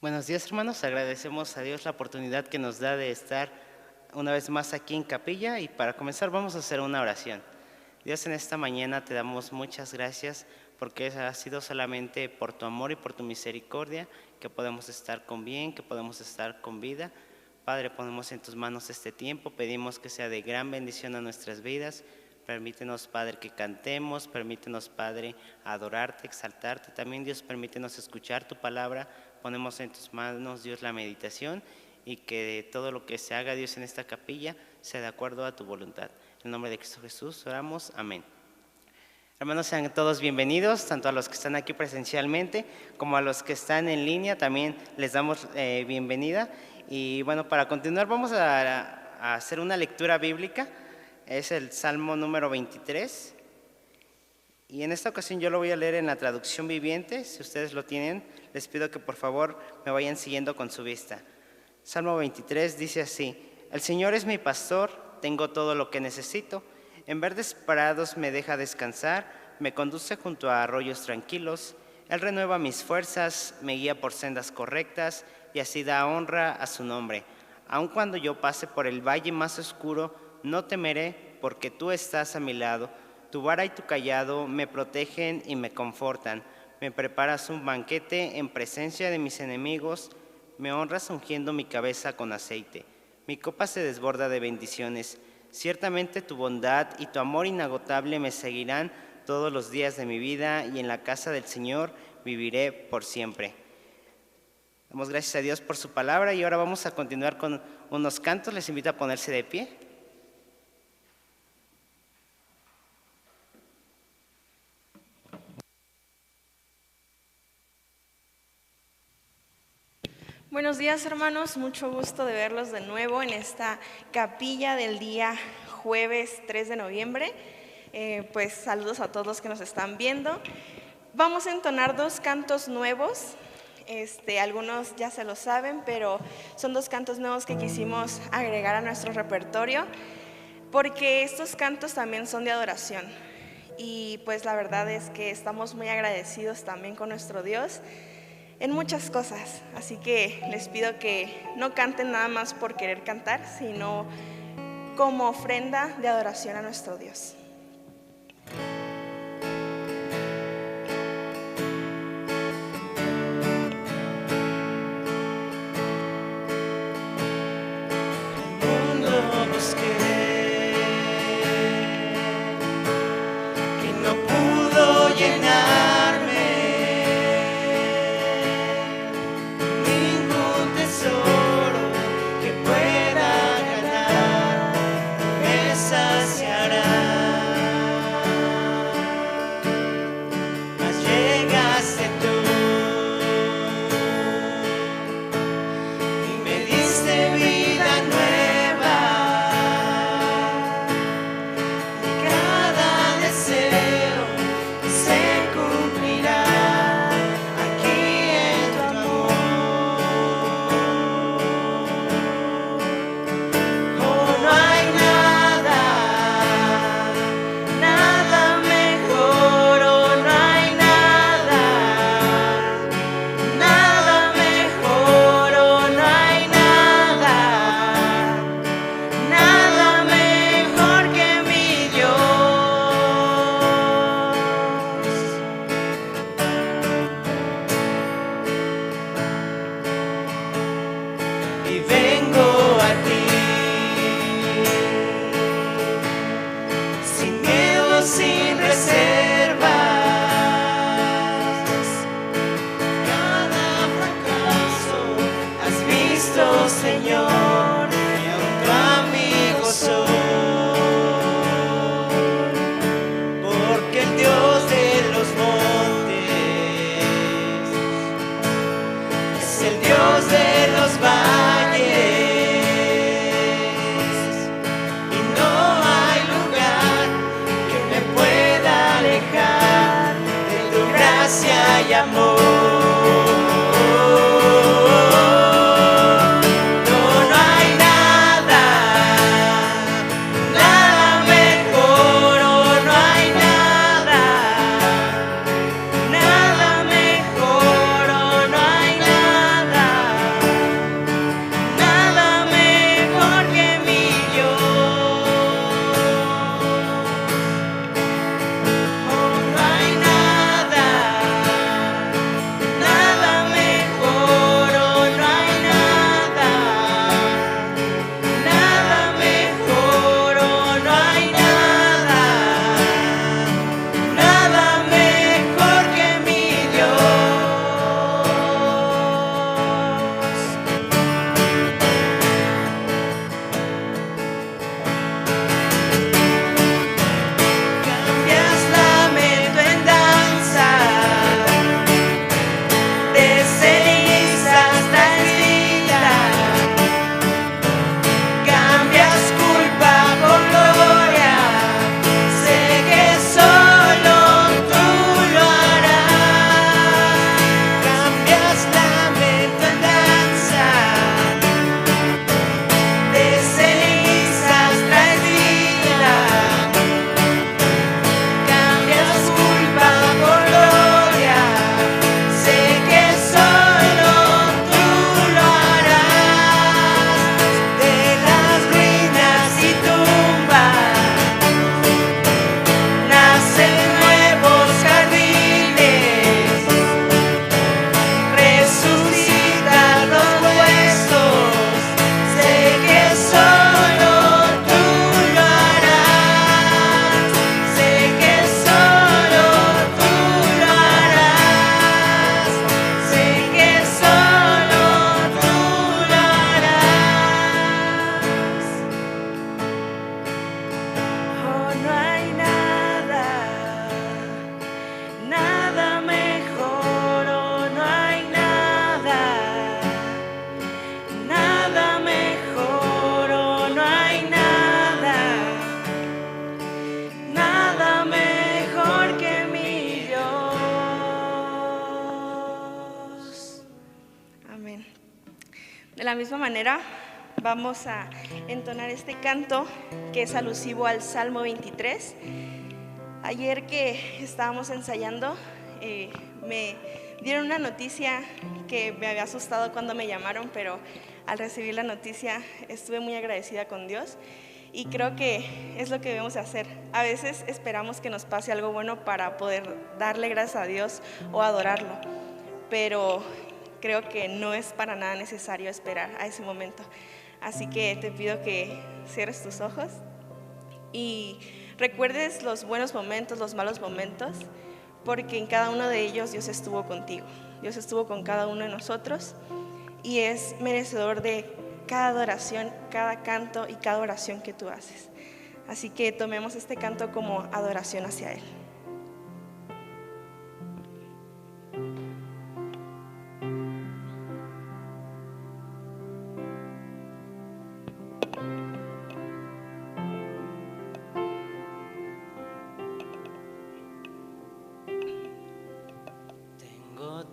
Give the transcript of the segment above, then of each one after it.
Buenos días, hermanos. Agradecemos a Dios la oportunidad que nos da de estar una vez más aquí en capilla, y para comenzar vamos a hacer una oración. Dios, en esta mañana te damos muchas gracias porque ha sido solamente por tu amor y por tu misericordia que podemos estar con bien, que podemos estar con vida. Padre, ponemos en tus manos este tiempo, pedimos que sea de gran bendición a nuestras vidas. Permítenos, Padre, que cantemos, permítenos, Padre, adorarte, exaltarte. También, Dios, permítenos escuchar tu palabra. Ponemos en tus manos, Dios, la meditación, y que todo lo que se haga, Dios, en esta capilla sea de acuerdo a tu voluntad. En el nombre de Cristo Jesús oramos, amén. Hermanos, sean todos bienvenidos, tanto a los que están aquí presencialmente como a los que están en línea. También les damos bienvenida. Y bueno, para continuar vamos a hacer una lectura bíblica. Es el Salmo número 23. Y en esta ocasión yo lo voy a leer en la traducción viviente. Si ustedes lo tienen, les pido que por favor me vayan siguiendo con su vista. Salmo 23 dice así: El Señor es mi pastor, tengo todo lo que necesito. En verdes prados me deja descansar, me conduce junto a arroyos tranquilos. Él renueva mis fuerzas, me guía por sendas correctas y así da honra a su nombre. Aun cuando yo pase por el valle más oscuro, no temeré, porque tú estás a mi lado. Tu vara y tu cayado me protegen y me confortan. Me preparas un banquete en presencia de mis enemigos. Me honras ungiendo mi cabeza con aceite. Mi copa se desborda de bendiciones. Ciertamente tu bondad y tu amor inagotable me seguirán todos los días de mi vida, y en la casa del Señor viviré por siempre. Damos gracias a Dios por su palabra, y ahora vamos a continuar con unos cantos. Les invito a ponerse de pie. Buenos días, hermanos, mucho gusto de verlos de nuevo en esta capilla del día jueves 3 de noviembre. Pues saludos a todos los que nos están viendo. Vamos a entonar dos cantos nuevos. Algunos ya se lo saben, pero son dos cantos nuevos que quisimos agregar a nuestro repertorio, porque estos cantos también son de adoración. Y pues la verdad es que estamos muy agradecidos también con nuestro Dios en muchas cosas, así que les pido que no canten nada más por querer cantar, sino como ofrenda de adoración a nuestro Dios. El mundo busqué, que no pudo llenarme. Ningún tesoro que pueda ganar me saciará. Mas llegaste tú y me diste vida nueva, y cada deseo se cumplirá aquí en tu amor. Oh, no hay nada, nada mejor. Oh, no hay nada, nada mejor. Oh, no hay nada, nada mejor que mi Dios. Y vengo a ti, sin miedo, sin reservas. Cada fracaso has visto, Señor, y aún tu amigo soy. Porque el Dios de los montes es el Dios de los valles, y no hay lugar que me pueda alejar de tu gracia y amor. No, De la misma manera, vamos a entonar este canto que es alusivo al Salmo 23. Ayer que estábamos ensayando, me dieron una noticia que me había asustado cuando me llamaron, pero al recibir la noticia estuve muy agradecida con Dios y creo que es lo que debemos hacer. A veces esperamos que nos pase algo bueno para poder darle gracias a Dios o adorarlo, pero creo que no es para nada necesario esperar a ese momento. Así que te pido que cierres tus ojos y recuerdes los buenos momentos, los malos momentos, porque en cada uno de ellos Dios estuvo contigo. Dios estuvo con cada uno de nosotros y es merecedor de cada adoración, cada canto y cada oración que tú haces. Así que tomemos este canto como adoración hacia Él.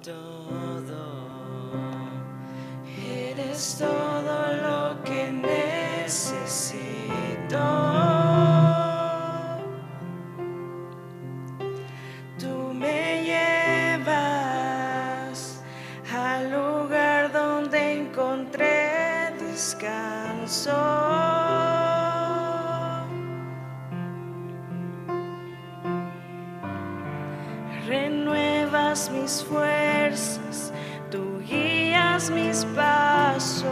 Todo, eres todo lo que necesito. Tú me llevas al lugar donde encontré descanso. Renuevas mis fuerzas, tú guías mis pasos.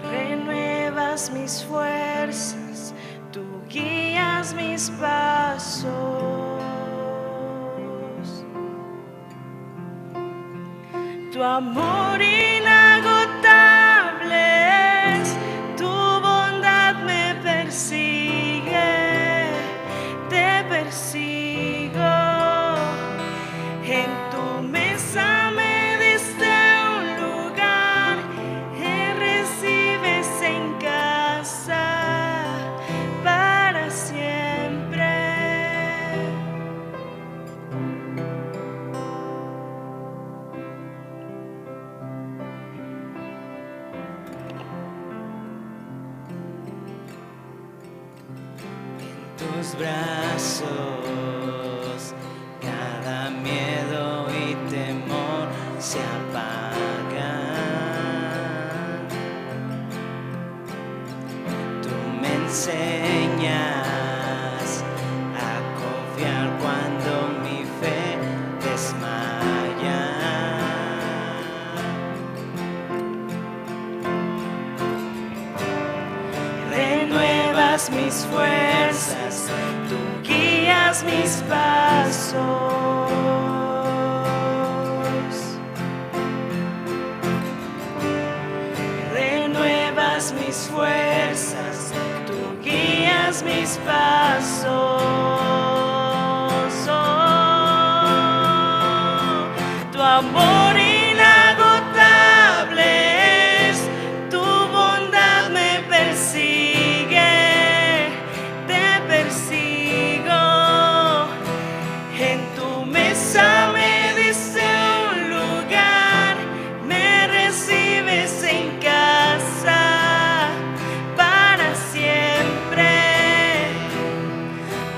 Renuevas mis fuerzas, tú guías mis pasos. Tu amor inagotable es, tu bondad me persigue, te persigo. En tu mesa me diste un lugar, me recibes en casa para siempre. Tus brazos, cada miedo y temor se apagan. Tú me enseñas a confiar cuando mi fe desmaya. Renuevas mis fuerzas, tú guías mis pasos. Renuevas mis fuerzas, tú guías mis pasos. Oh, tu amor inagotable es, tu bondad me persigue, te persigo. En tu mesa me diste un lugar, me recibes en casa para siempre.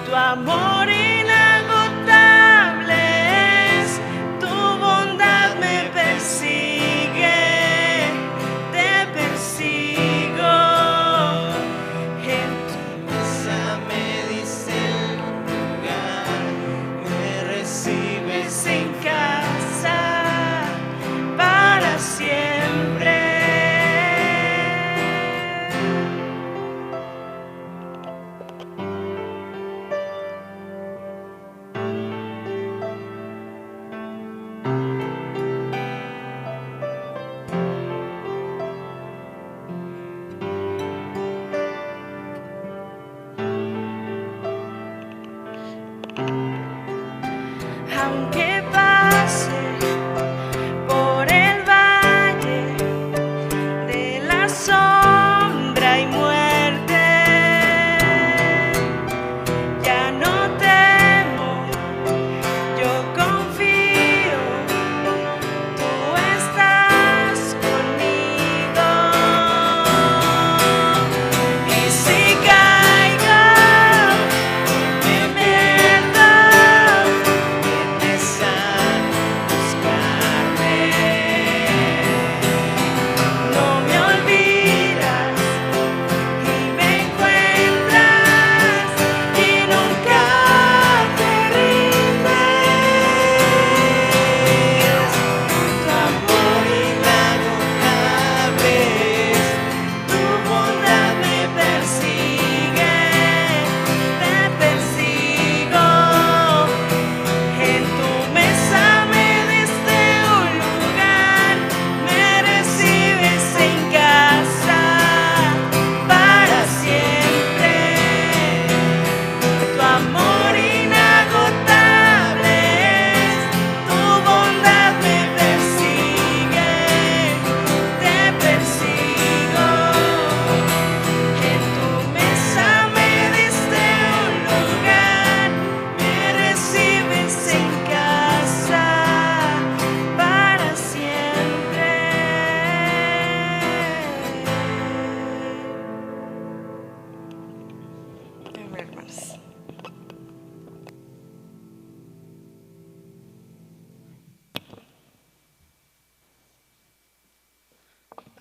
Tu amor inagotable es, tu bondad me persigue, te persigo. En tu mesa me diste un lugar, me recibes en casa para siempre. Aunque pase por el valle de la sombra y muerte, ya no temo, yo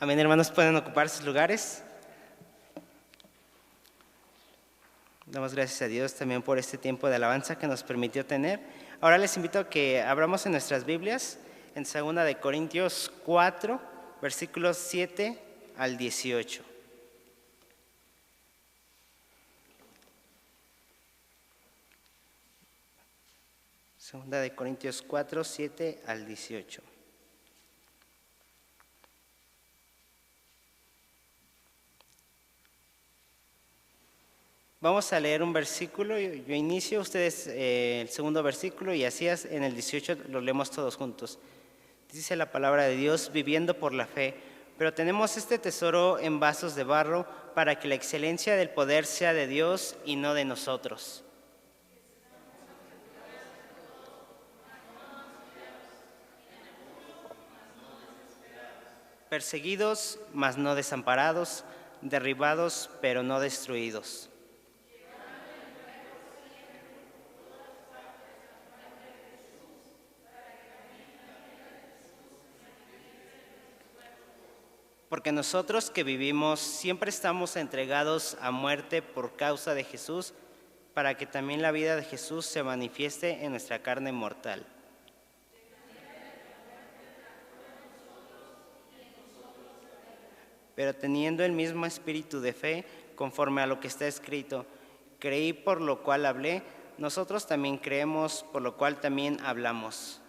Amén, hermanos, pueden ocupar sus lugares. Damos gracias a Dios también por este tiempo de alabanza que nos permitió tener. Ahora les invito a que abramos en nuestras Biblias en 2 de Corintios 4, versículos 7 al 18. Segunda de Corintios 4, 7 al 18. Vamos a leer un versículo, yo inicio, ustedes el segundo versículo y así en el 18 lo leemos todos juntos. Dice la palabra de Dios, viviendo por la fe, pero tenemos este tesoro en vasos de barro para que la excelencia del poder sea de Dios y no de nosotros. Perseguidos, mas no desamparados, derribados, pero no destruidos. Porque nosotros que vivimos siempre estamos entregados a muerte por causa de Jesús, para que también la vida de Jesús se manifieste en nuestra carne mortal. Pero teniendo el mismo espíritu de fe, conforme a lo que está escrito, creí por lo cual hablé, nosotros también creemos por lo cual también hablamos.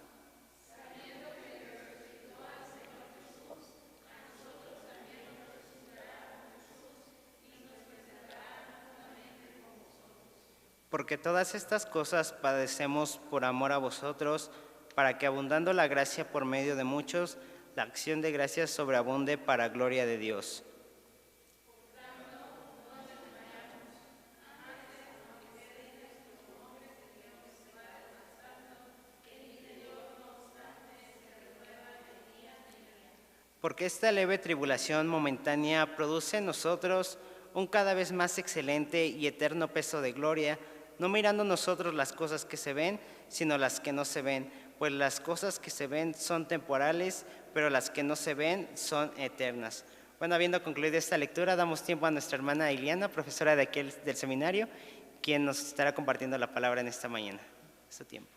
Porque todas estas cosas padecemos por amor a vosotros, para que abundando la gracia por medio de muchos, la acción de gracias sobreabunde para gloria de Dios. Porque esta leve tribulación momentánea produce en nosotros un cada vez más excelente y eterno peso de gloria, no mirando nosotros las cosas que se ven, sino las que no se ven, pues las cosas que se ven son temporales, pero las que no se ven son eternas. Bueno, habiendo concluido esta lectura, damos tiempo a nuestra hermana Iliana, profesora de aquí del seminario, quien nos estará compartiendo la palabra en esta mañana. Su tiempo.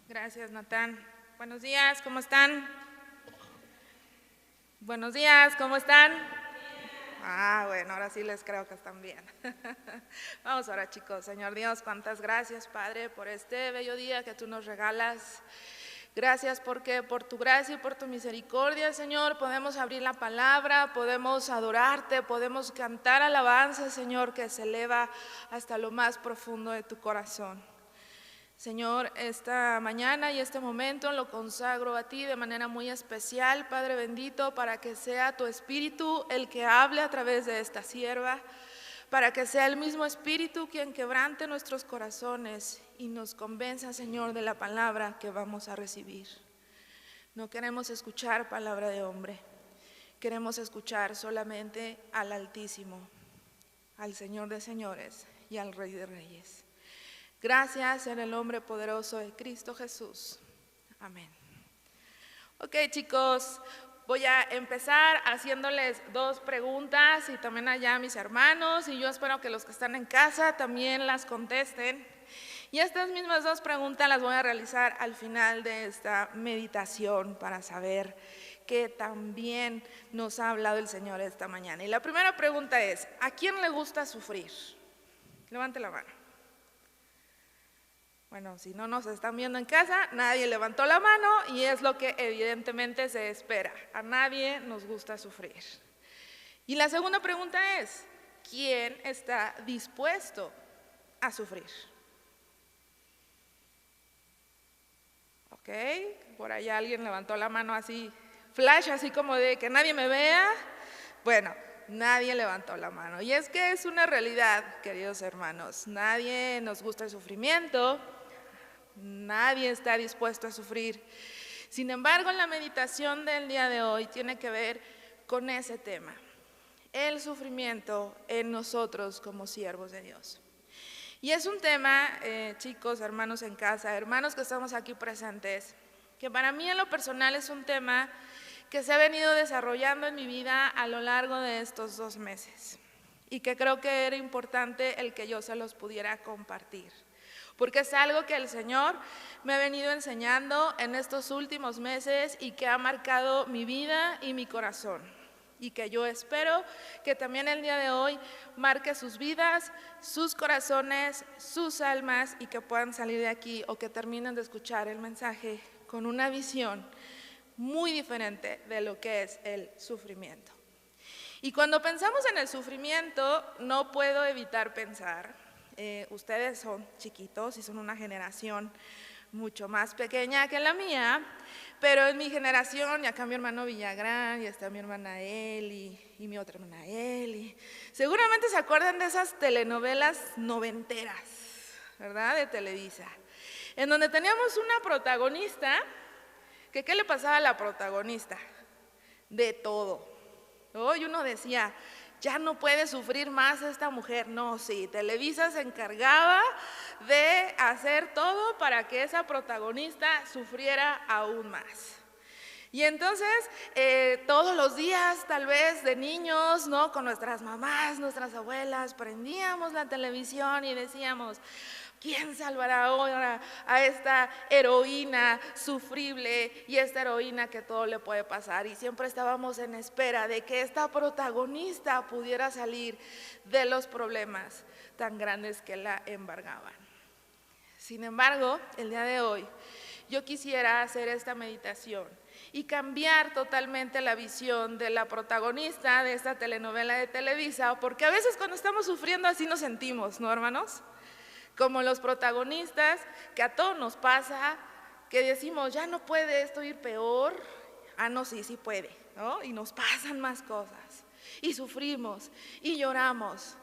Gracias, Natán. Buenos días, ¿cómo están? Buenos días, ¿cómo están? Bueno, ahora sí les creo que están bien. Vamos ahora, chicos. Señor Dios, cuántas gracias, Padre, por este bello día que tú nos regalas. Gracias porque por tu gracia y por tu misericordia, Señor, podemos abrir la palabra, podemos adorarte, podemos cantar alabanza, Señor, que se eleva hasta lo más profundo de tu corazón. Señor, esta mañana y este momento lo consagro a ti de manera muy especial, Padre bendito, para que sea tu Espíritu el que hable a través de esta sierva, para que sea el mismo Espíritu quien quebrante nuestros corazones y nos convenza, Señor, de la palabra que vamos a recibir. No queremos escuchar palabra de hombre, queremos escuchar solamente al Altísimo, al Señor de señores y al Rey de reyes. Gracias en el nombre poderoso de Cristo Jesús. Amén. Ok, chicos, voy a empezar haciéndoles 2 preguntas y también allá a mis hermanos, y yo espero que los que están en casa también las contesten. Y estas mismas 2 preguntas las voy a realizar al final de esta meditación para saber qué tan bien nos ha hablado el Señor esta mañana. Y la primera pregunta es, ¿a quién le gusta sufrir? Levante la mano. Bueno, si no nos están viendo en casa, nadie levantó la mano y es lo que evidentemente se espera. A nadie nos gusta sufrir. Y la segunda pregunta es, ¿quién está dispuesto a sufrir? Ok, por allá alguien levantó la mano así, flash, así como de que nadie me vea. Bueno, nadie levantó la mano. Y es que es una realidad, queridos hermanos. Nadie nos gusta el sufrimiento. Nadie está dispuesto a sufrir. Sin embargo, la meditación del día de hoy tiene que ver con ese tema, el sufrimiento en nosotros como siervos de Dios. Y es un tema, chicos, hermanos en casa, hermanos que estamos aquí presentes, que para mí en lo personal es un tema que se ha venido desarrollando en mi vida a lo largo de estos 2 meses y que creo que era importante el que yo se los pudiera compartir, porque es algo que el Señor me ha venido enseñando en estos últimos meses y que ha marcado mi vida y mi corazón, y que yo espero que también el día de hoy marque sus vidas, sus corazones, sus almas, y que puedan salir de aquí o que terminen de escuchar el mensaje con una visión muy diferente de lo que es el sufrimiento. Y cuando pensamos en el sufrimiento, no puedo evitar pensar, ustedes son chiquitos y son una generación mucho más pequeña que la mía, pero en mi generación, y acá mi hermano Villagrán, y está mi hermana Eli, y mi otra hermana Eli, seguramente se acuerdan de esas telenovelas noventeras, ¿verdad?, de Televisa, en donde teníamos una protagonista, que ¿qué le pasaba a la protagonista? De todo, ¿no? Y uno decía, ya no puede sufrir más esta mujer. No, sí, Televisa se encargaba de hacer todo para que esa protagonista sufriera aún más. Y entonces, todos los días, tal vez de niños, ¿no?, con nuestras mamás, nuestras abuelas, prendíamos la televisión y decíamos, ¿quién salvará ahora a esta heroína sufrible y esta heroína que todo le puede pasar? Y siempre estábamos en espera de que esta protagonista pudiera salir de los problemas tan grandes que la embargaban. Sin embargo, el día de hoy, yo quisiera hacer esta meditación y cambiar totalmente la visión de la protagonista de esta telenovela de Televisa, porque a veces cuando estamos sufriendo así nos sentimos, ¿no, hermanos? Como los protagonistas, que a todos nos pasa, que decimos, ya no puede esto ir peor. Ah, no, sí, sí puede, ¿no? Y nos pasan más cosas, y sufrimos, y lloramos.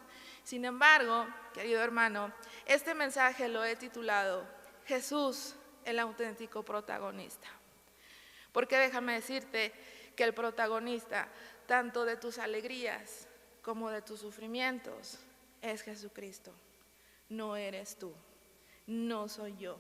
Sin embargo, querido hermano, este mensaje lo he titulado, Jesús, el auténtico protagonista. Porque déjame decirte que el protagonista, tanto de tus alegrías como de tus sufrimientos, es Jesucristo. No eres tú, no soy yo,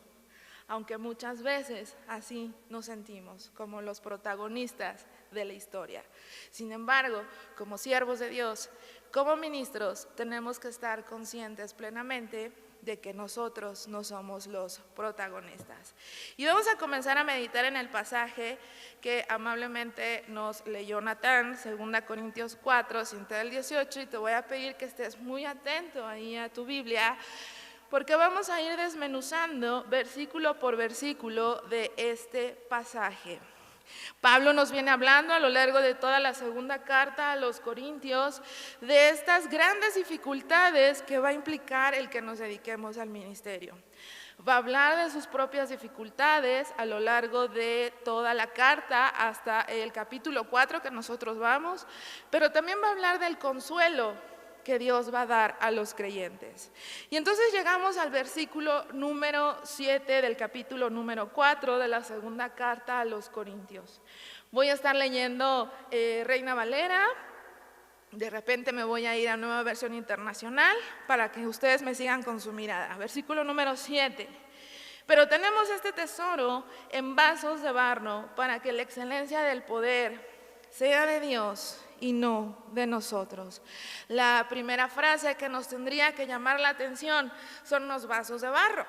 aunque muchas veces así nos sentimos como los protagonistas de la historia. Sin embargo, como siervos de Dios, como ministros, tenemos que estar conscientes plenamente de que nosotros no somos los protagonistas. Y vamos a comenzar a meditar en el pasaje que amablemente nos leyó Natán, 2 Corintios 4, 5 al 18, y te voy a pedir que estés muy atento ahí a tu Biblia, porque vamos a ir desmenuzando versículo por versículo de este pasaje. Pablo nos viene hablando a lo largo de toda la segunda carta a los Corintios de estas grandes dificultades que va a implicar el que nos dediquemos al ministerio. Va a hablar de sus propias dificultades a lo largo de toda la carta hasta el capítulo 4 que nosotros vamos, pero también va a hablar del consuelo que Dios va a dar a los creyentes. Y entonces llegamos al versículo número 7 del capítulo número 4 de la segunda carta a los Corintios. Voy a estar leyendo Reina Valera, de repente me voy a ir a Nueva Versión Internacional para que ustedes me sigan con su mirada. Versículo número 7. Pero tenemos este tesoro en vasos de barro para que la excelencia del poder sea de Dios y no de nosotros. La primera frase que nos tendría que llamar la atención son los vasos de barro.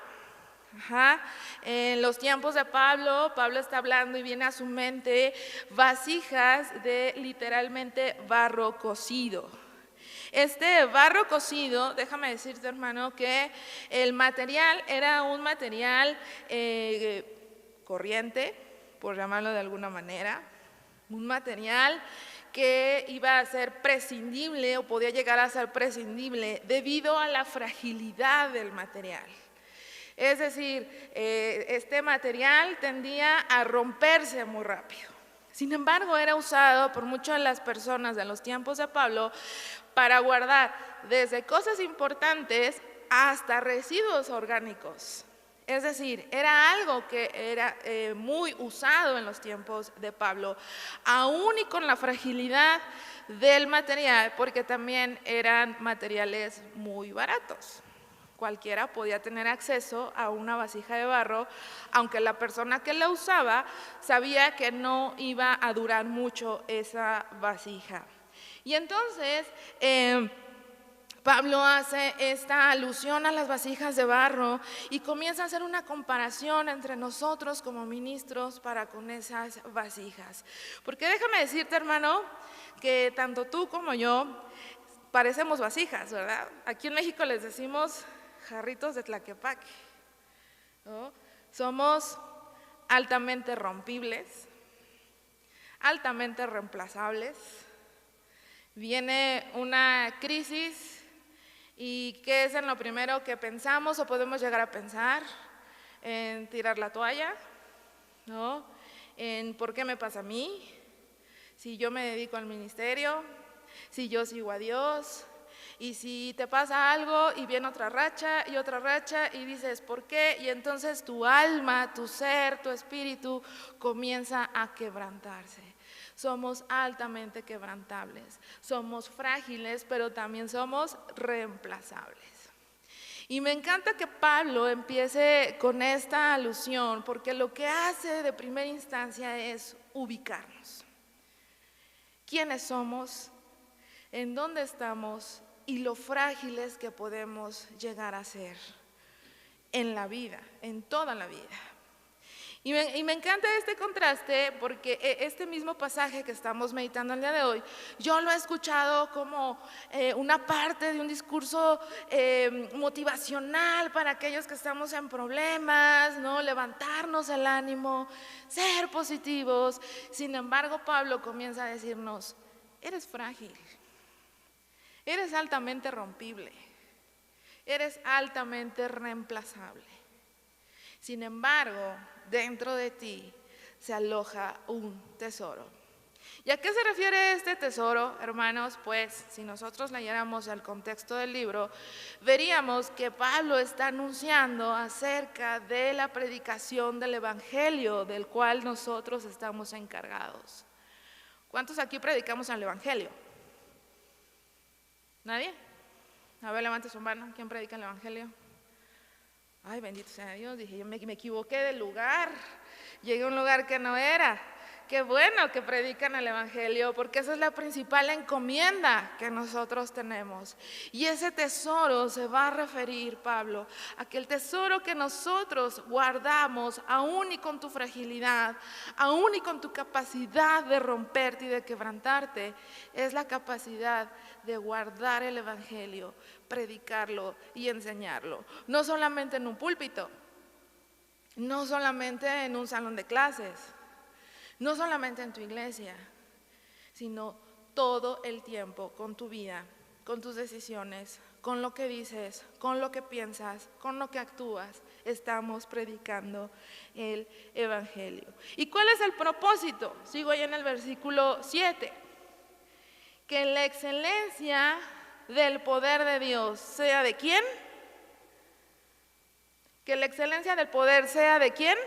En los tiempos de Pablo está hablando y viene a su mente vasijas de literalmente barro cocido. Este barro cocido, déjame decirte, hermano, que el material era un material corriente, por llamarlo de alguna manera, un material que iba a ser prescindible o podía llegar a ser prescindible debido a la fragilidad del material. Es decir, este material tendía a romperse muy rápido. Sin embargo, era usado por muchas de las personas de los tiempos de Pablo para guardar desde cosas importantes hasta residuos orgánicos. Es decir, era algo que era muy usado en los tiempos de Pablo, aún y con la fragilidad del material, porque también eran materiales muy baratos. Cualquiera podía tener acceso a una vasija de barro, aunque la persona que la usaba sabía que no iba a durar mucho esa vasija. Y entonces Pablo hace esta alusión a las vasijas de barro y comienza a hacer una comparación entre nosotros como ministros para con esas vasijas. Porque déjame decirte, hermano, que tanto tú como yo parecemos vasijas, ¿verdad? Aquí en México les decimos jarritos de Tlaquepaque, ¿no? Somos altamente rompibles, altamente reemplazables. Viene una crisis y ¿qué es en lo primero que pensamos o podemos llegar a pensar? En tirar la toalla, ¿no? En ¿por qué me pasa a mí? Si yo me dedico al ministerio, si yo sigo a Dios, y si te pasa algo y viene otra racha y dices ¿por qué? Y entonces tu alma, tu ser, tu espíritu comienza a quebrantarse. Somos altamente quebrantables, somos frágiles, pero también somos reemplazables. Y me encanta que Pablo empiece con esta alusión, porque lo que hace de primera instancia es ubicarnos. ¿Quiénes somos? ¿En dónde estamos? Y lo frágiles que podemos llegar a ser en la vida, en toda la vida. Y me encanta este contraste porque este mismo pasaje que estamos meditando el día de hoy, yo lo he escuchado como una parte de un discurso motivacional para aquellos que estamos en problemas, ¿no? Levantarnos el ánimo, ser positivos. Sin embargo, Pablo comienza a decirnos, eres frágil, eres altamente rompible, eres altamente reemplazable. Sin embargo, dentro de ti se aloja un tesoro. ¿Y a qué se refiere este tesoro, hermanos? Pues si nosotros leyéramos el contexto del libro, veríamos que Pablo está anunciando acerca de la predicación del evangelio del cual nosotros estamos encargados. ¿Cuántos aquí predicamos el evangelio? ¿Nadie? A ver, levante su mano. ¿Quién predica el evangelio? Ay, bendito sea Dios, dije, yo me equivoqué de lugar, llegué a un lugar que no era. Qué bueno que predican el evangelio, porque esa es la principal encomienda que nosotros tenemos. Y ese tesoro se va a referir, Pablo, a que el tesoro que nosotros guardamos, aún y con tu fragilidad, aún y con tu capacidad de romperte y de quebrantarte, es la capacidad de guardar el evangelio, predicarlo y enseñarlo. No solamente en un púlpito, no solamente en un salón de clases, no solamente en tu iglesia, sino todo el tiempo con tu vida, con tus decisiones, con lo que dices, con lo que piensas, con lo que actúas. Estamos predicando el evangelio. ¿Y cuál es el propósito? Sigo ahí en el versículo 7. Que la excelencia del poder de Dios sea ¿de quién? Que la excelencia del poder sea ¿de quién?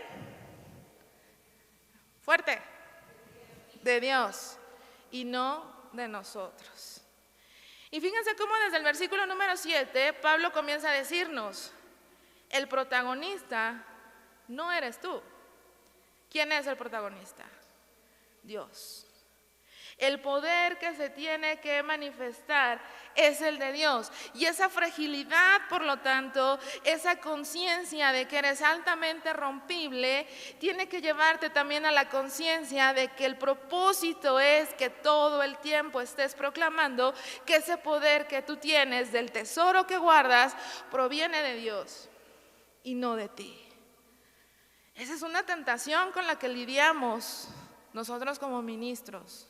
Fuerte. De Dios y no de nosotros. Y fíjense cómo desde el versículo número 7 Pablo comienza a decirnos, el protagonista no eres tú. ¿Quién es el protagonista? Dios. El poder que se tiene que manifestar es el de Dios. Y esa fragilidad, por lo tanto, esa conciencia de que eres altamente rompible, tiene que llevarte también a la conciencia de que el propósito es que todo el tiempo estés proclamando que ese poder que tú tienes del tesoro que guardas proviene de Dios y no de ti. Esa es una tentación con la que lidiamos nosotros como ministros.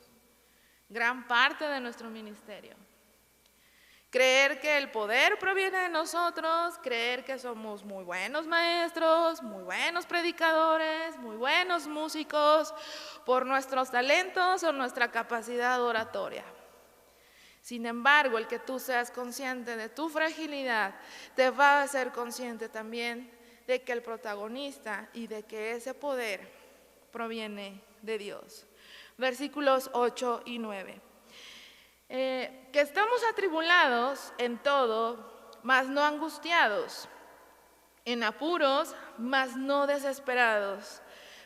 Gran parte de nuestro ministerio. Creer que el poder proviene de nosotros, creer que somos muy buenos maestros, muy buenos predicadores, muy buenos músicos, por nuestros talentos o nuestra capacidad oratoria. Sin embargo, el que tú seas consciente de tu fragilidad, te va a hacer consciente también de que el protagonista y de que ese poder proviene de Dios. Versículos 8 y 9. Que estamos atribulados en todo, mas no angustiados, en apuros, mas no desesperados,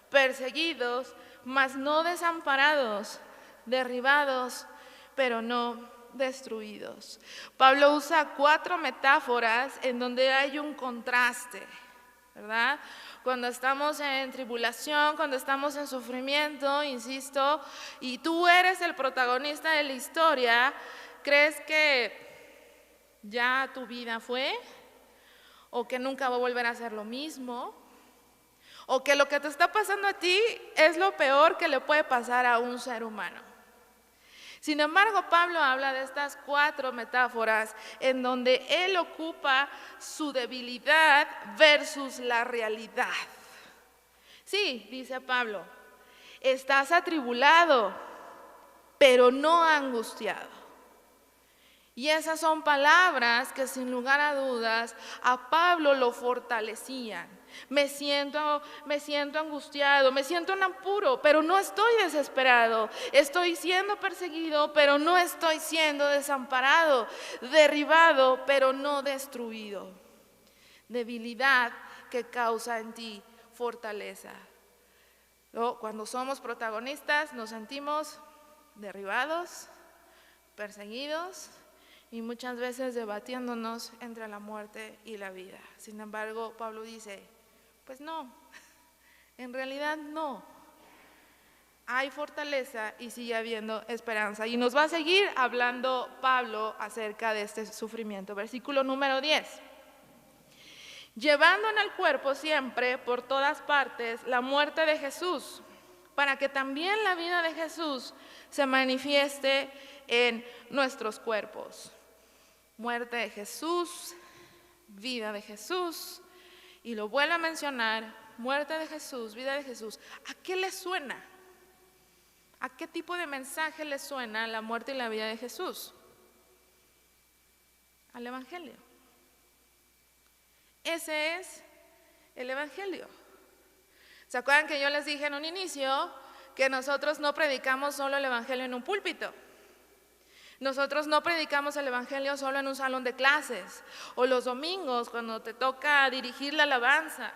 perseguidos, mas no desamparados, derribados, pero no destruidos. Pablo usa 4 metáforas en donde hay un contraste, ¿verdad? Cuando estamos en tribulación, cuando estamos en sufrimiento, insisto, y tú eres el protagonista de la historia, ¿crees que ya tu vida fue? ¿O que nunca va a volver a ser lo mismo? ¿O que lo que te está pasando a ti es lo peor que le puede pasar a un ser humano? Sin embargo, Pablo habla de estas 4 metáforas en donde él ocupa su debilidad versus la realidad. Sí, dice Pablo, estás atribulado, pero no angustiado. Y esas son palabras que sin lugar a dudas a Pablo lo fortalecían. Me siento angustiado, me siento en apuro, pero no estoy desesperado. Estoy siendo perseguido, pero no estoy siendo desamparado. Derribado, pero no destruido. Debilidad que causa en ti fortaleza. Cuando somos protagonistas nos sentimos derribados, perseguidos y muchas veces debatiéndonos entre la muerte y la vida. Sin embargo, Pablo dice, pues no, en realidad no. Hay fortaleza y sigue habiendo esperanza. Y nos va a seguir hablando Pablo acerca de este sufrimiento. Versículo número 10. Llevando en el cuerpo siempre, por todas partes, la muerte de Jesús, para que también la vida de Jesús se manifieste en nuestros cuerpos. Muerte de Jesús, vida de Jesús, y lo vuelvo a mencionar, muerte de Jesús, vida de Jesús. ¿A qué le suena? ¿A qué tipo de mensaje le suena la muerte y la vida de Jesús? Al Evangelio. Ese es el Evangelio. ¿Se acuerdan que yo les dije en un inicio que nosotros no predicamos solo el Evangelio en un púlpito? Nosotros no predicamos el Evangelio solo en un salón de clases o los domingos cuando te toca dirigir la alabanza.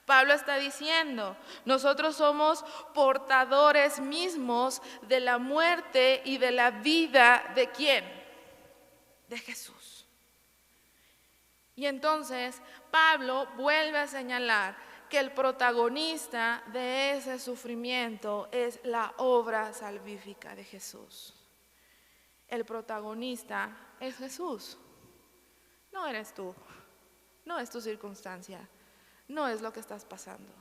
Pablo está diciendo, nosotros somos portadores mismos de la muerte y de la vida ¿de quién? De Jesús. Y entonces Pablo vuelve a señalar que el protagonista de ese sufrimiento es la obra salvífica de Jesús. El protagonista es Jesús, no eres tú, no es tu circunstancia, no es lo que estás pasando.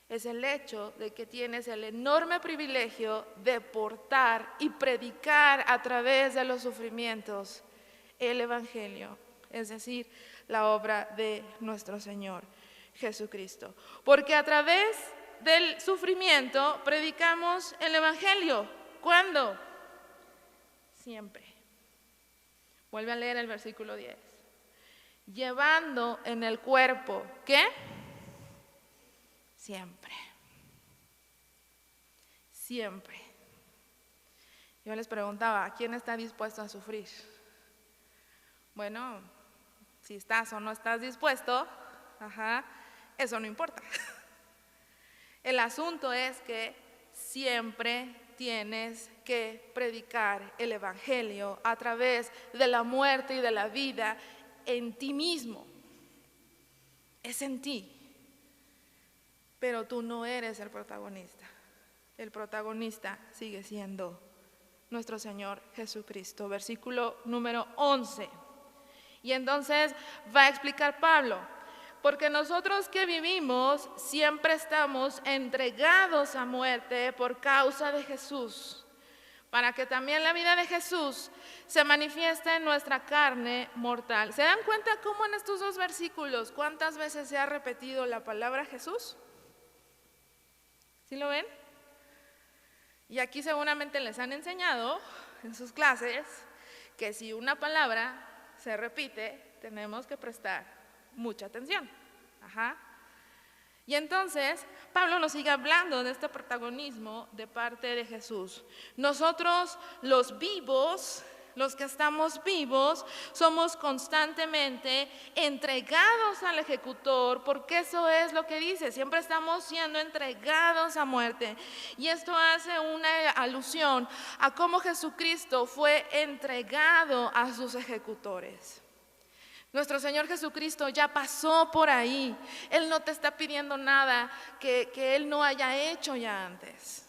Es el hecho de que tienes el enorme privilegio de portar y predicar a través de los sufrimientos el Evangelio, es decir, la obra de nuestro Señor Jesucristo. Porque a través del sufrimiento predicamos el Evangelio. ¿Cuándo? Siempre. Vuelve a leer el versículo 10. Llevando en el cuerpo, ¿qué? Siempre. Siempre. Yo les preguntaba, ¿quién está dispuesto a sufrir? Bueno, si estás o no estás dispuesto, eso no importa. El asunto es que siempre tienes que predicar el Evangelio a través de la muerte y de la vida en ti mismo. Es en ti. Pero tú no eres el protagonista. El protagonista sigue siendo nuestro Señor Jesucristo. Versículo número 11. Y entonces va a explicar Pablo, porque nosotros que vivimos siempre estamos entregados a muerte por causa de Jesús, para que también la vida de Jesús se manifieste en nuestra carne mortal. ¿Se dan cuenta cómo en estos 2 versículos cuántas veces se ha repetido la palabra Jesús? ¿Sí lo ven? Y aquí seguramente les han enseñado en sus clases que si una palabra se repite, tenemos que prestar mucha atención. Y entonces Pablo nos sigue hablando de este protagonismo de parte de Jesús. Nosotros los vivos los que estamos vivos, somos constantemente entregados al ejecutor, porque eso es lo que dice, siempre estamos siendo entregados a muerte. Y esto hace una alusión a cómo Jesucristo fue entregado a sus ejecutores. Nuestro Señor Jesucristo ya pasó por ahí. Él no te está pidiendo nada que Él no haya hecho ya antes.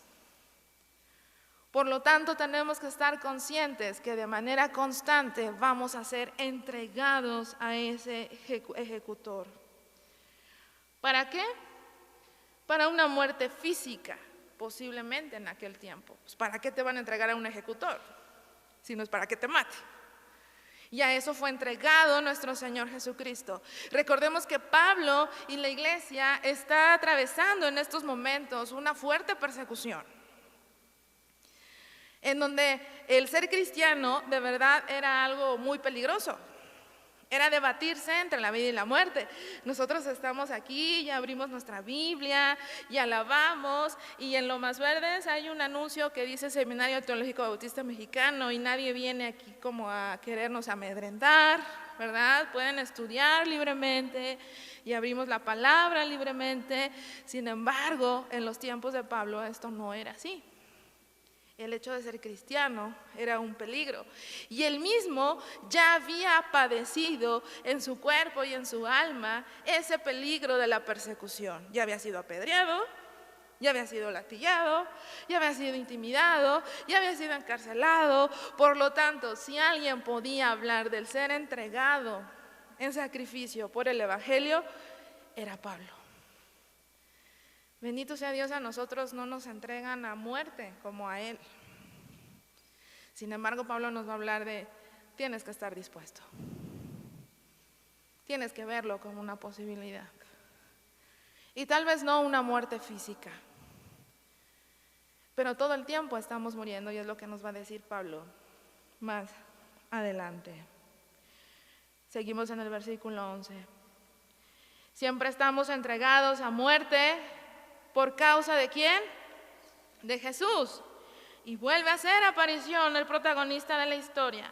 Por lo tanto, tenemos que estar conscientes que de manera constante vamos a ser entregados a ese ejecutor. ¿Para qué? Para una muerte física, posiblemente en aquel tiempo. Pues, ¿para qué te van a entregar a un ejecutor? Si no es para que te mate. Y a eso fue entregado nuestro Señor Jesucristo. Recordemos que Pablo y la iglesia está atravesando en estos momentos una fuerte persecución, en donde el ser cristiano de verdad era algo muy peligroso. Era debatirse entre la vida y la muerte. Nosotros estamos aquí, ya abrimos nuestra Biblia, y alabamos, y en Lomas Verdes hay un anuncio que dice Seminario Teológico Bautista Mexicano, y nadie viene aquí como a querernos amedrentar, ¿verdad? Pueden estudiar libremente, y abrimos la palabra libremente. Sin embargo, en los tiempos de Pablo esto no era así. El hecho de ser cristiano era un peligro. Y él mismo ya había padecido en su cuerpo y en su alma ese peligro de la persecución. Ya había sido apedreado, ya había sido latillado, ya había sido intimidado, ya había sido encarcelado. Por lo tanto, si alguien podía hablar del ser entregado en sacrificio por el Evangelio, era Pablo. Bendito sea Dios, a nosotros no nos entregan a muerte como a Él. Sin embargo, Pablo nos va a hablar de, tienes que estar dispuesto. Tienes que verlo como una posibilidad. Y tal vez no una muerte física, pero todo el tiempo estamos muriendo, y es lo que nos va a decir Pablo más adelante. Seguimos en el versículo 11. Siempre estamos entregados a muerte. ¿Por causa de quién? De Jesús. Y vuelve a hacer aparición el protagonista de la historia,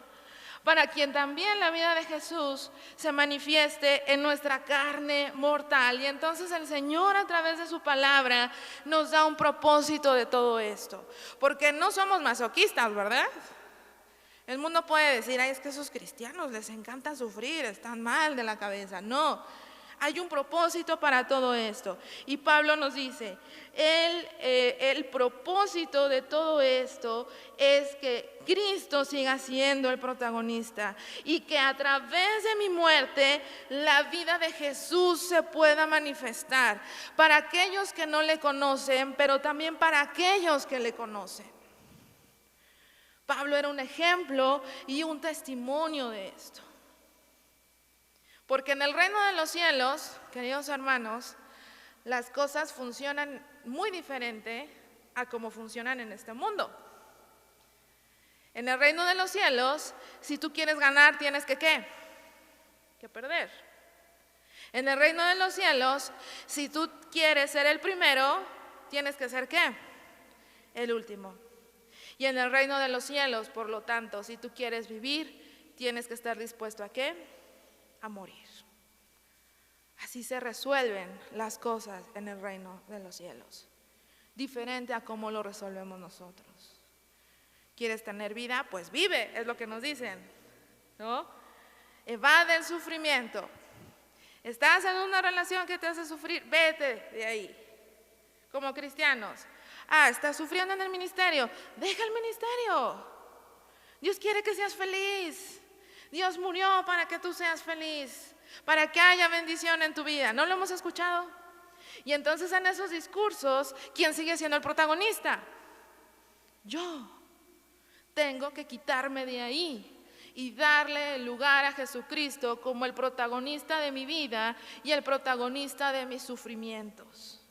para quien también la vida de Jesús se manifieste en nuestra carne mortal. Y entonces el Señor, a través de su palabra, nos da un propósito de todo esto. Porque no somos masoquistas, ¿verdad? El mundo puede decir, ay, es que esos cristianos les encanta sufrir, están mal de la cabeza. No. Hay un propósito para todo esto. Y Pablo nos dice, el propósito de todo esto es que Cristo siga siendo el protagonista, y que a través de mi muerte la vida de Jesús se pueda manifestar para aquellos que no le conocen, pero también para aquellos que le conocen. Pablo era un ejemplo y un testimonio de esto. Porque en el reino de los cielos, queridos hermanos, las cosas funcionan muy diferente a cómo funcionan en este mundo. En el reino de los cielos, si tú quieres ganar, tienes que ¿qué? Que perder. En el reino de los cielos, si tú quieres ser el primero, tienes que ser ¿qué? El último. Y en el reino de los cielos, por lo tanto, si tú quieres vivir, tienes que estar dispuesto ¿a qué? A morir. Así se resuelven las cosas en el reino de los cielos, diferente a cómo lo resolvemos nosotros. ¿Quieres tener vida? Pues vive, es lo que nos dicen, ¿no? Evade el sufrimiento. ¿Estás en una relación que te hace sufrir? Vete de ahí. Como cristianos, estás sufriendo en el ministerio, deja el ministerio. Dios quiere que seas feliz. Dios murió para que tú seas feliz, para que haya bendición en tu vida. ¿No lo hemos escuchado? Y entonces en esos discursos, ¿quién sigue siendo el protagonista? Yo. Tengo que quitarme de ahí y darle el lugar a Jesucristo como el protagonista de mi vida y el protagonista de mis sufrimientos.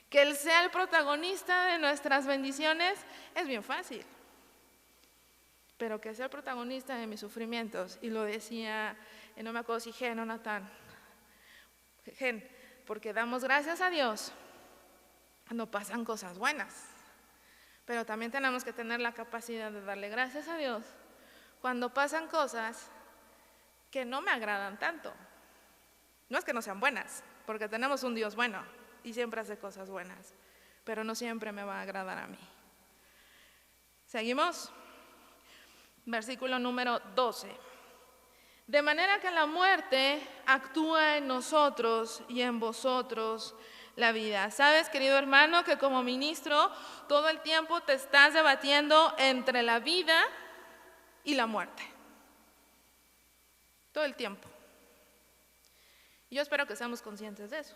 Que Él sea el protagonista de nuestras bendiciones es bien fácil. Pero que sea el protagonista de mis sufrimientos, y lo decía, no me acuerdo si Gen o Natán, porque damos gracias a Dios cuando pasan cosas buenas, pero también tenemos que tener la capacidad de darle gracias a Dios cuando pasan cosas que no me agradan tanto. No es que no sean buenas, porque tenemos un Dios bueno y siempre hace cosas buenas, pero no siempre me va a agradar a mí. ¿Seguimos? Versículo número 12. De manera que la muerte actúa en nosotros y en vosotros la vida. ¿Sabes, querido hermano, que como ministro todo el tiempo te estás debatiendo entre la vida y la muerte? Todo el tiempo. Yo espero que seamos conscientes de eso.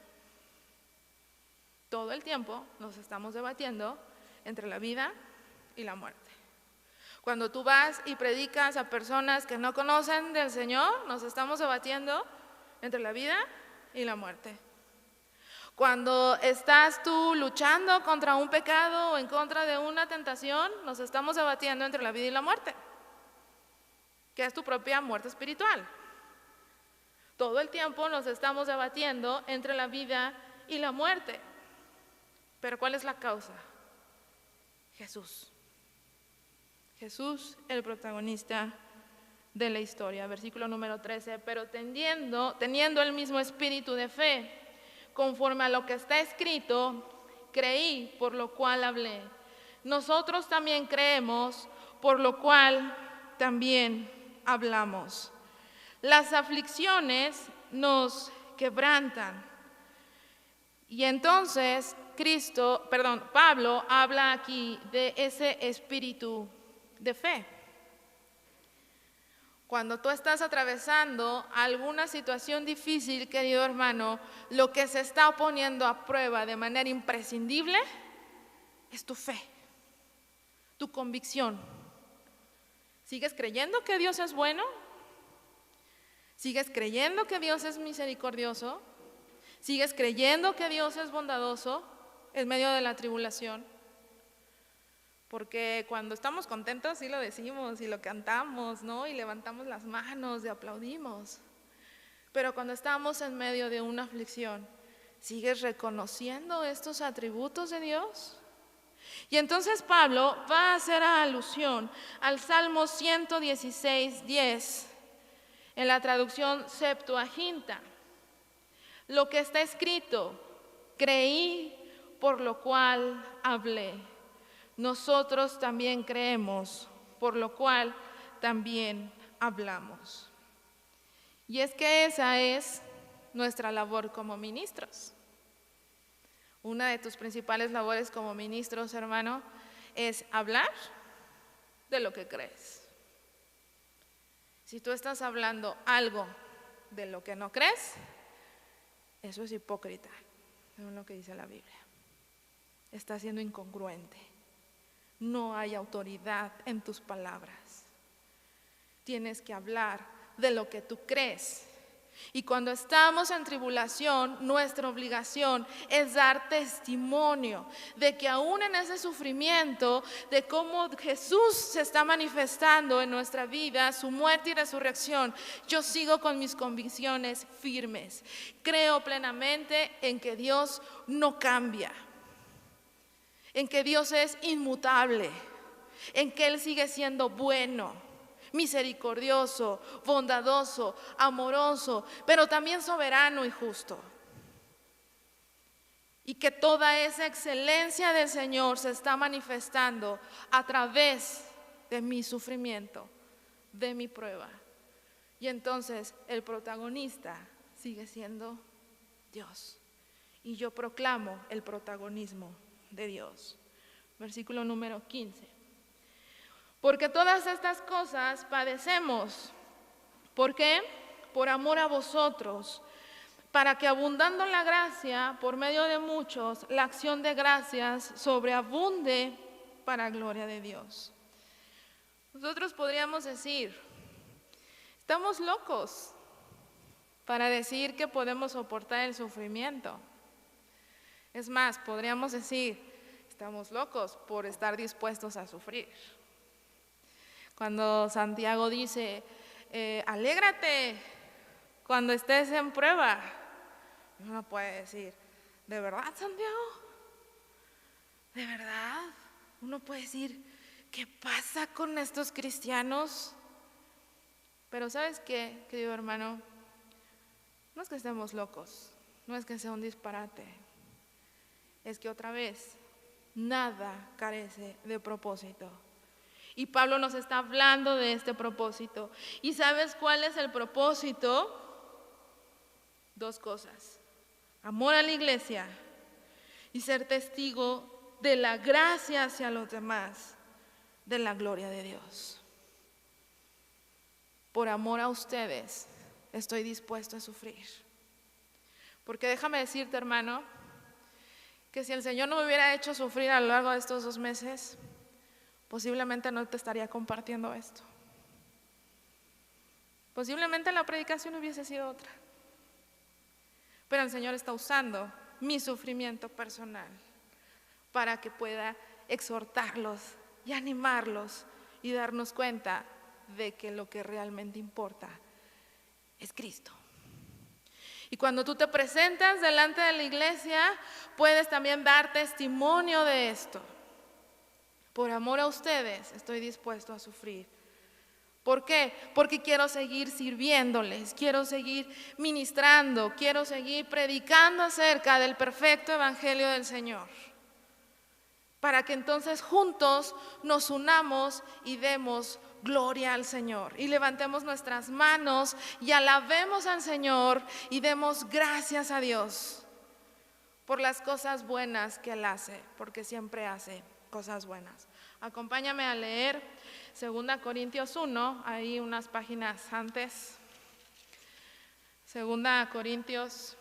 Todo el tiempo nos estamos debatiendo entre la vida y la muerte. Cuando tú vas y predicas a personas que no conocen del Señor, nos estamos debatiendo entre la vida y la muerte. Cuando estás tú luchando contra un pecado o en contra de una tentación, nos estamos debatiendo entre la vida y la muerte, que es tu propia muerte espiritual. Todo el tiempo nos estamos debatiendo entre la vida y la muerte. Pero ¿cuál es la causa? Jesús. Jesús, el protagonista de la historia. Versículo número 13. Pero teniendo el mismo espíritu de fe, conforme a lo que está escrito, creí, por lo cual hablé. Nosotros también creemos, por lo cual también hablamos. Las aflicciones nos quebrantan. Y entonces Pablo habla aquí de ese espíritu de fe. Cuando tú estás atravesando alguna situación difícil, querido hermano, lo que se está poniendo a prueba de manera imprescindible es tu fe, tu convicción. ¿Sigues creyendo que Dios es bueno? ¿Sigues creyendo que Dios es misericordioso? ¿Sigues creyendo que Dios es bondadoso en medio de la tribulación? Porque cuando estamos contentos sí lo decimos y lo cantamos, ¿no? Y levantamos las manos y aplaudimos. Pero cuando estamos en medio de una aflicción, ¿sigues reconociendo estos atributos de Dios? Y entonces Pablo va a hacer alusión al Salmo 116:10 en la traducción Septuaginta. Lo que está escrito: creí, por lo cual hablé. Nosotros también creemos, por lo cual también hablamos. Y es que esa es nuestra labor como ministros. Una de tus principales labores como ministros, hermano, es hablar de lo que crees. Si tú estás hablando algo de lo que no crees, eso es hipócrita, según lo que dice la Biblia. Está siendo incongruente. No hay autoridad en tus palabras. Tienes que hablar de lo que tú crees. Y cuando estamos en tribulación, nuestra obligación es dar testimonio de que aún en ese sufrimiento, de cómo Jesús se está manifestando en nuestra vida, su muerte y resurrección, yo sigo con mis convicciones firmes. Creo plenamente en que Dios no cambia, en que Dios es inmutable, en que Él sigue siendo bueno, misericordioso, bondadoso, amoroso, pero también soberano y justo. Y que toda esa excelencia del Señor se está manifestando a través de mi sufrimiento, de mi prueba. Y entonces el protagonista sigue siendo Dios. Y yo proclamo el protagonismo de Dios. Versículo número 15. Porque todas estas cosas padecemos. ¿Por qué? Por amor a vosotros, para que abundando la gracia por medio de muchos, la acción de gracias sobreabunde para gloria de Dios. Nosotros podríamos decir, estamos locos para decir que podemos soportar el sufrimiento. Es más, podríamos decir, estamos locos por estar dispuestos a sufrir. Cuando Santiago dice, alégrate cuando estés en prueba, uno puede decir, ¿de verdad, Santiago? ¿De verdad? Uno puede decir, ¿qué pasa con estos cristianos Pero ¿sabes qué, querido hermano? No es que estemos locos, no es que sea un disparate, es que otra vez nada carece de propósito. Y Pablo nos está hablando de este propósito. ¿Y sabes cuál es el propósito? Dos cosas: amor a la iglesia y ser testigo de la gracia hacia los demás, de la gloria de Dios. Por amor a ustedes estoy dispuesto a sufrir. Porque déjame decirte, hermano, que si el Señor no me hubiera hecho sufrir a lo largo de estos 2 meses, posiblemente no te estaría compartiendo esto. Posiblemente la predicación hubiese sido otra. Pero el Señor está usando mi sufrimiento personal para que pueda exhortarlos y animarlos y darnos cuenta de que lo que realmente importa es Cristo. Y cuando tú te presentas delante de la iglesia, puedes también dar testimonio de esto. Por amor a ustedes estoy dispuesto a sufrir. ¿Por qué? Porque quiero seguir sirviéndoles, quiero seguir ministrando, quiero seguir predicando acerca del perfecto evangelio del Señor. Para que entonces juntos nos unamos y demos gloria al Señor. Y levantemos nuestras manos y alabemos al Señor y demos gracias a Dios por las cosas buenas que Él hace, porque siempre hace cosas buenas. Acompáñame a leer 2 Corintios 1, ahí unas páginas antes. 2 Corintios,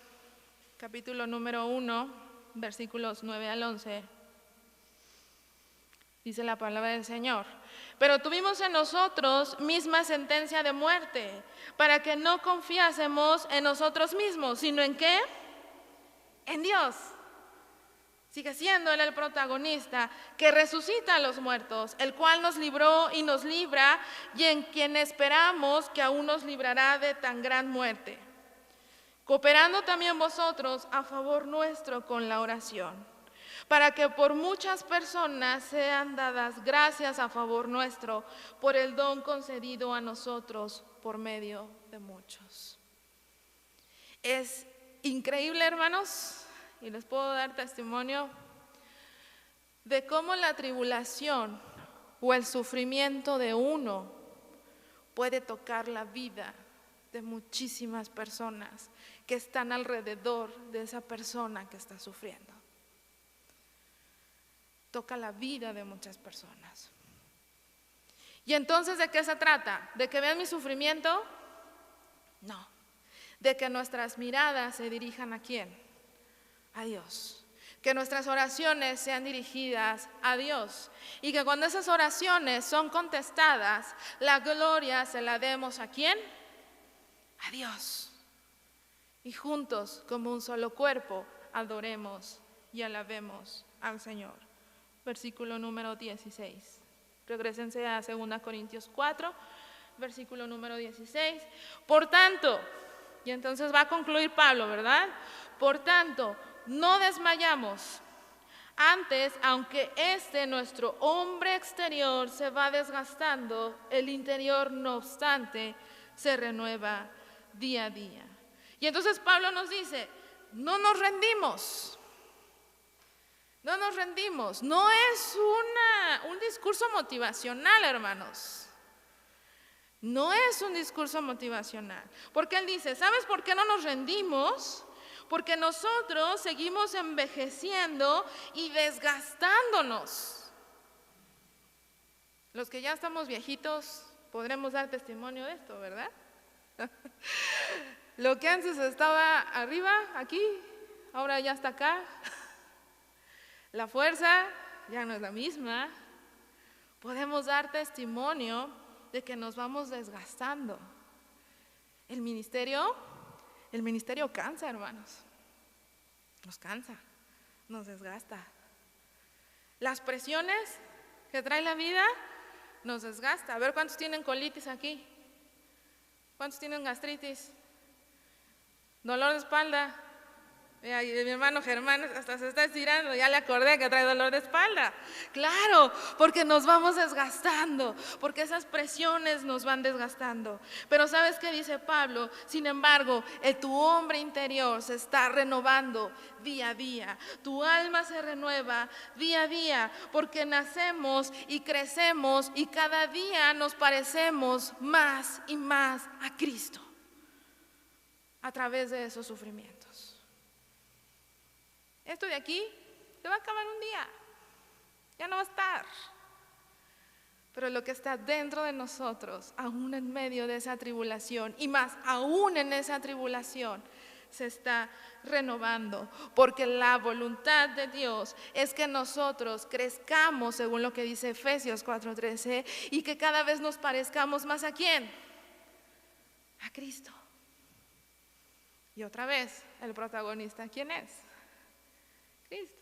capítulo número 1, versículos 9 al 11. Dice la palabra del Señor: pero tuvimos en nosotros misma sentencia de muerte, para que no confiásemos en nosotros mismos, sino ¿en qué? En Dios. Sigue siendo Él el protagonista, que resucita a los muertos, el cual nos libró y nos libra, y en quien esperamos que aún nos librará de tan gran muerte, cooperando también vosotros a favor nuestro con la oración, para que por muchas personas sean dadas gracias a favor nuestro, por el don concedido a nosotros por medio de muchos. Es increíble, hermanos, y les puedo dar testimonio de cómo la tribulación o el sufrimiento de uno puede tocar la vida de muchísimas personas que están alrededor de esa persona que está sufriendo. Toca la vida de muchas personas. ¿Y entonces de qué se trata? ¿De que vean mi sufrimiento? No. De que nuestras miradas se dirijan ¿a quién? A Dios. Que nuestras oraciones sean dirigidas a Dios. Y que cuando esas oraciones son contestadas, la gloria se la demos ¿a quién? A Dios. Y juntos, como un solo cuerpo, adoremos y alabemos al Señor. Versículo número 16. Regrésense a 2 Corintios 4, versículo número 16. Por tanto, y entonces va a concluir Pablo, ¿verdad? Por tanto, no desmayamos. Antes, aunque nuestro hombre exterior se va desgastando, el interior, no obstante, se renueva día a día. Y entonces Pablo nos dice, no nos rendimos. No nos rendimos. No es un discurso motivacional, hermanos. No es un discurso motivacional. Porque él dice, ¿sabes por qué no nos rendimos? Porque nosotros seguimos envejeciendo y desgastándonos. Los que ya estamos viejitos podremos dar testimonio de esto, ¿verdad? Lo que antes estaba arriba, aquí, ahora ya está acá. La fuerza ya no es la misma. Podemos dar testimonio de que nos vamos desgastando. El ministerio cansa, hermanos. Nos cansa, nos desgasta. Las presiones que trae la vida nos desgasta. A ver, ¿cuántos tienen colitis aquí? ¿Cuántos tienen gastritis? ¿Dolor de espalda? Mira, y mi hermano Germán hasta se está estirando, ya le acordé que trae dolor de espalda. Claro, porque nos vamos desgastando, porque esas presiones nos van desgastando. Pero ¿sabes qué dice Pablo? Sin embargo, tu hombre interior se está renovando día a día. Tu alma se renueva día a día, porque nacemos y crecemos y cada día nos parecemos más y más a Cristo a través de esos sufrimientos. Esto de aquí se va a acabar un día, ya no va a estar. Pero lo que está dentro de nosotros, aún en medio de esa tribulación, y más aún en esa tribulación, se está renovando, porque la voluntad de Dios es que nosotros crezcamos, según lo que dice Efesios 4:13, y que cada vez nos parezcamos más ¿a quién? A Cristo. Y otra vez, el protagonista, ¿quién es? Cristo.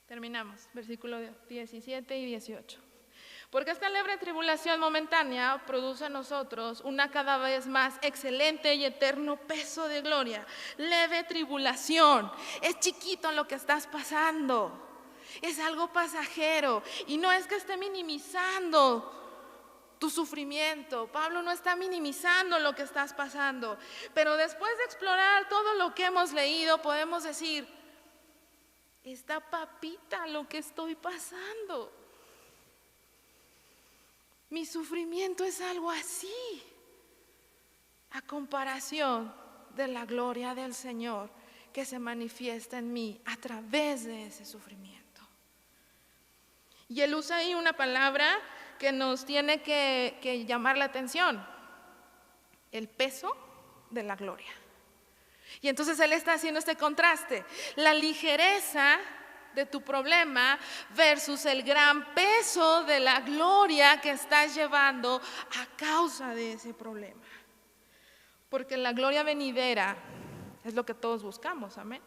Terminamos, versículo 17 y 18. Porque esta leve tribulación momentánea produce en nosotros una cada vez más excelente y eterno peso de gloria. Leve tribulación, es chiquito lo que estás pasando, es algo pasajero, y no es que esté minimizando tu sufrimiento. Pablo no está minimizando lo que estás pasando, pero después de explorar todo lo que hemos leído, podemos decir, está papita lo que estoy pasando. Mi sufrimiento es algo así, a comparación de la gloria del Señor que se manifiesta en mí a través de ese sufrimiento. Y él usa ahí una palabra que nos tiene que llamar la atención: el peso de la gloria. Y entonces él está haciendo este contraste, la ligereza de tu problema versus el gran peso de la gloria que estás llevando a causa de ese problema. Porque la gloria venidera es lo que todos buscamos, amén.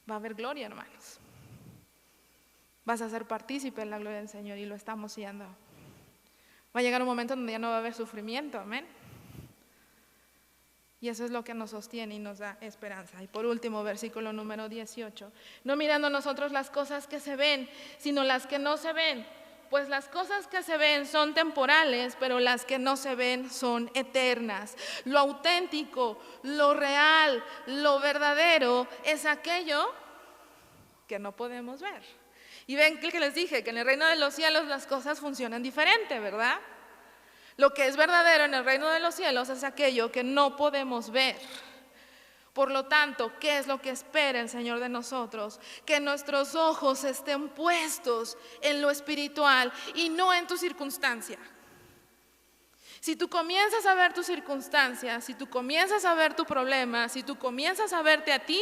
Va a haber gloria, hermanos. Vas a ser partícipe en la gloria del Señor, y lo estamos siendo. Va a llegar un momento donde ya no va a haber sufrimiento, amén. Y eso es lo que nos sostiene y nos da esperanza. Y por último, versículo número 18. No mirando nosotros las cosas que se ven, sino las que no se ven. Pues las cosas que se ven son temporales, pero las que no se ven son eternas. Lo auténtico, lo real, lo verdadero es aquello que no podemos ver. Y ven que les dije que en el reino de los cielos las cosas funcionan diferente, ¿verdad? Lo que es verdadero en el reino de los cielos es aquello que no podemos ver. Por lo tanto, ¿qué es lo que espera el Señor de nosotros? Que nuestros ojos estén puestos en lo espiritual y no en tu circunstancia. Si tú comienzas a ver tu circunstancia, si tú comienzas a ver tu problema, si tú comienzas a verte a ti,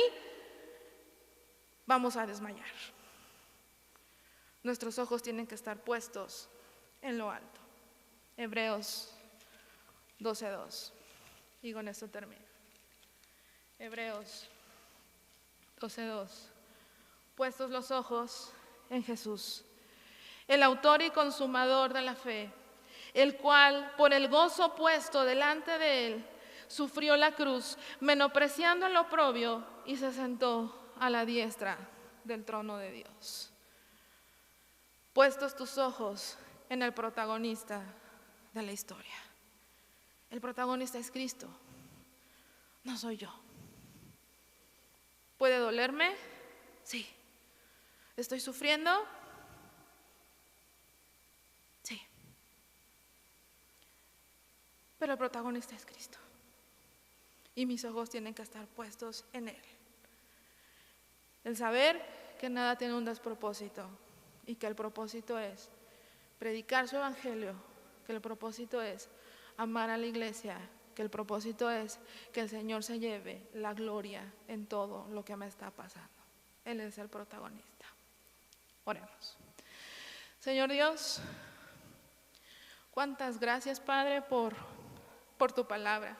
vamos a desmayar. Nuestros ojos tienen que estar puestos en lo alto. Hebreos 12:2. Y con esto termino. Hebreos 12:2. Puestos los ojos en Jesús, el autor y consumador de la fe, el cual por el gozo puesto delante de él sufrió la cruz, menospreciando el oprobio, y se sentó a la diestra del trono de Dios. Puestos tus ojos en el protagonista de la historia. El protagonista es Cristo, no soy yo. ¿Puede dolerme? Sí. ¿Estoy sufriendo? Sí. Pero el protagonista es Cristo, y mis ojos tienen que estar puestos en Él. El saber que nada tiene un despropósito, y que el propósito es predicar su evangelio, que el propósito es amar a la iglesia, que el propósito es que el Señor se lleve la gloria en todo lo que me está pasando. Él es el protagonista. Oremos. Señor Dios, cuántas gracias, Padre, por tu palabra.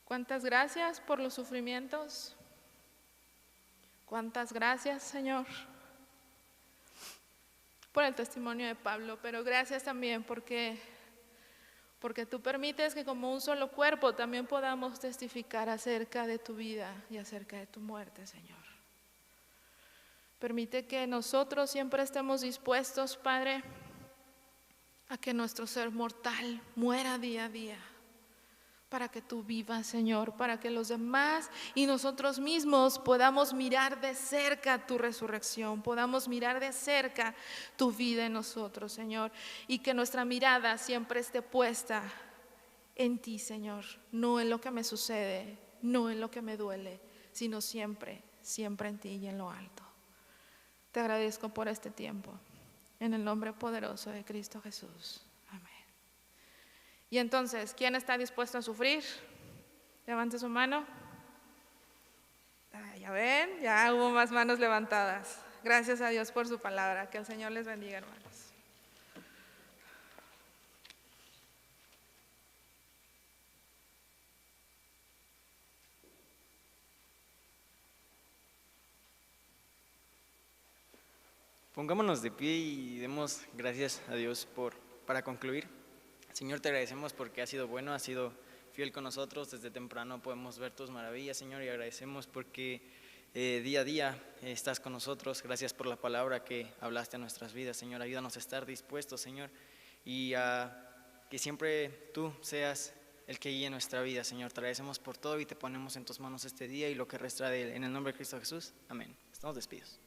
Cuántas gracias por los sufrimientos. Cuántas gracias, Señor, por el testimonio de Pablo, pero gracias también porque porque tú permites que como un solo cuerpo también podamos testificar acerca de tu vida y acerca de tu muerte, Señor. Permite que nosotros siempre estemos dispuestos, Padre, a que nuestro ser mortal muera día a día, para que tú vivas, Señor, para que los demás y nosotros mismos podamos mirar de cerca tu resurrección, podamos mirar de cerca tu vida en nosotros, Señor, y que nuestra mirada siempre esté puesta en ti, Señor, no en lo que me sucede, no en lo que me duele, sino siempre, siempre en ti y en lo alto. Te agradezco por este tiempo, en el nombre poderoso de Cristo Jesús. Amén. Y entonces, ¿quién está dispuesto a sufrir? Levante su mano. Ya ven, ya hubo más manos levantadas. Gracias a Dios por su palabra. Que el Señor les bendiga, hermanos. Pongámonos de pie y demos gracias a Dios para concluir. Señor, te agradecemos porque has sido bueno, has sido fiel con nosotros. Desde temprano podemos ver tus maravillas, Señor, y agradecemos porque día a día estás con nosotros. Gracias por la palabra que hablaste a nuestras vidas, Señor. Ayúdanos a estar dispuestos, Señor, y a que siempre tú seas el que guíe nuestra vida, Señor. Te agradecemos por todo y te ponemos en tus manos este día y lo que resta de él. En el nombre de Cristo Jesús, amén. Estamos despidos.